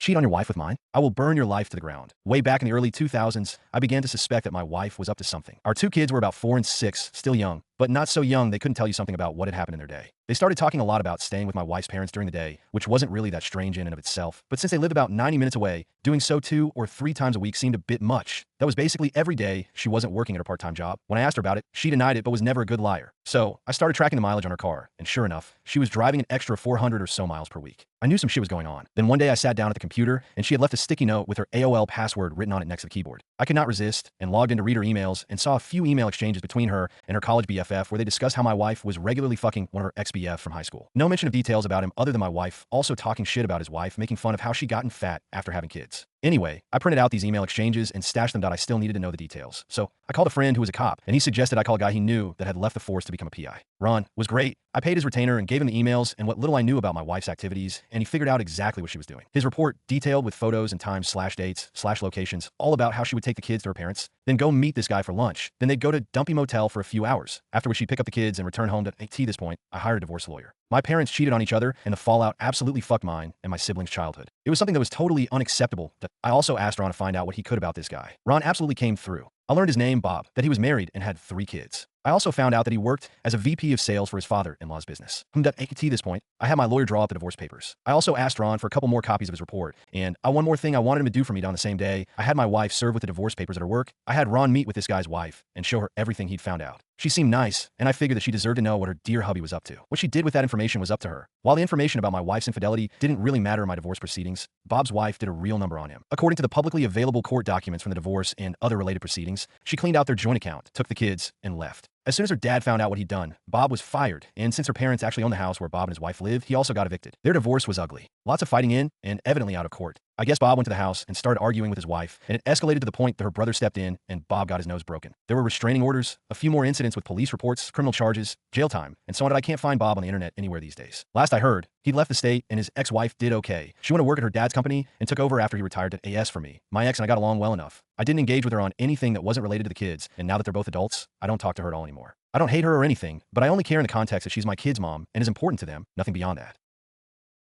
Cheat on your wife with mine? I will burn your life to the ground. Way back in the early 2000s, I began to suspect that my wife was up to something. Our two kids were about 4 and 6, still young, but not so young they couldn't tell you something about what had happened in their day. They started talking a lot about staying with my wife's parents during the day, which wasn't really that strange in and of itself, but since they lived about 90 minutes away, doing so 2 or 3 times a week seemed a bit much. That was basically every day she wasn't working at her part-time job. When I asked her about it, she denied it but was never a good liar. So I started tracking the mileage on her car, and sure enough, she was driving an extra 400 or so miles per week. I knew some shit was going on. Then one day I sat down at the computer, and she had left a sticky note with her AOL password written on it next to the keyboard. I could not resist, and logged in to read her emails, and saw a few email exchanges between her and her college BFF where they discussed how my wife was regularly fucking one of her ex-BF from high school. No mention of details about him other than my wife also talking shit about his wife, making fun of how she'd gotten fat after having kids. Anyway, I printed out these email exchanges and stashed them. I still needed to know the details. So I called a friend who was a cop, and he suggested I call a guy he knew that had left the force to become a PI. Ron was great. I paid his retainer and gave him the emails and what little I knew about my wife's activities, and he figured out exactly what she was doing. His report detailed with photos and times/dates/locations all about how she would take the kids to her parents, then go meet this guy for lunch. Then they'd go to Dumpy Motel for a few hours, after which she'd pick up the kids and return home to AT. This point, I hired a divorce lawyer. My parents cheated on each other, and the fallout absolutely fucked mine and my siblings' childhood. It was something that was totally unacceptable. I also asked Ron to find out what he could about this guy. Ron absolutely came through. I learned his name, Bob, that he was married and had 3 kids. I also found out that he worked as a VP of sales for his father-in-law's business. At this point, I had my lawyer draw up the divorce papers. I also asked Ron for a couple more copies of his report, and one more thing I wanted him to do for me on the same day. I had my wife serve with the divorce papers at her work. I had Ron meet with this guy's wife and show her everything he'd found out. She seemed nice, and I figured that she deserved to know what her dear hubby was up to. What she did with that information was up to her. While the information about my wife's infidelity didn't really matter in my divorce proceedings, Bob's wife did a real number on him. According to the publicly available court documents from the divorce and other related proceedings, she cleaned out their joint account, took the kids, and left. As soon as her dad found out what he'd done, Bob was fired, and since her parents actually owned the house where Bob and his wife lived, he also got evicted. Their divorce was ugly. Lots of fighting in, and evidently out of court. I guess Bob went to the house and started arguing with his wife, and it escalated to the point that her brother stepped in, and Bob got his nose broken. There were restraining orders, a few more incidents with police reports, criminal charges, jail time, and so on. I can't find Bob on the internet anywhere these days. Last I heard, he'd left the state, and his ex-wife did okay. She went to work at her dad's company and took over after he retired at AS for me. My ex and I got along well enough. I didn't engage with her on anything that wasn't related to the kids, and now that they're both adults, I don't talk to her at all anymore. I don't hate her or anything, but I only care in the context that she's my kid's mom and is important to them, nothing beyond that.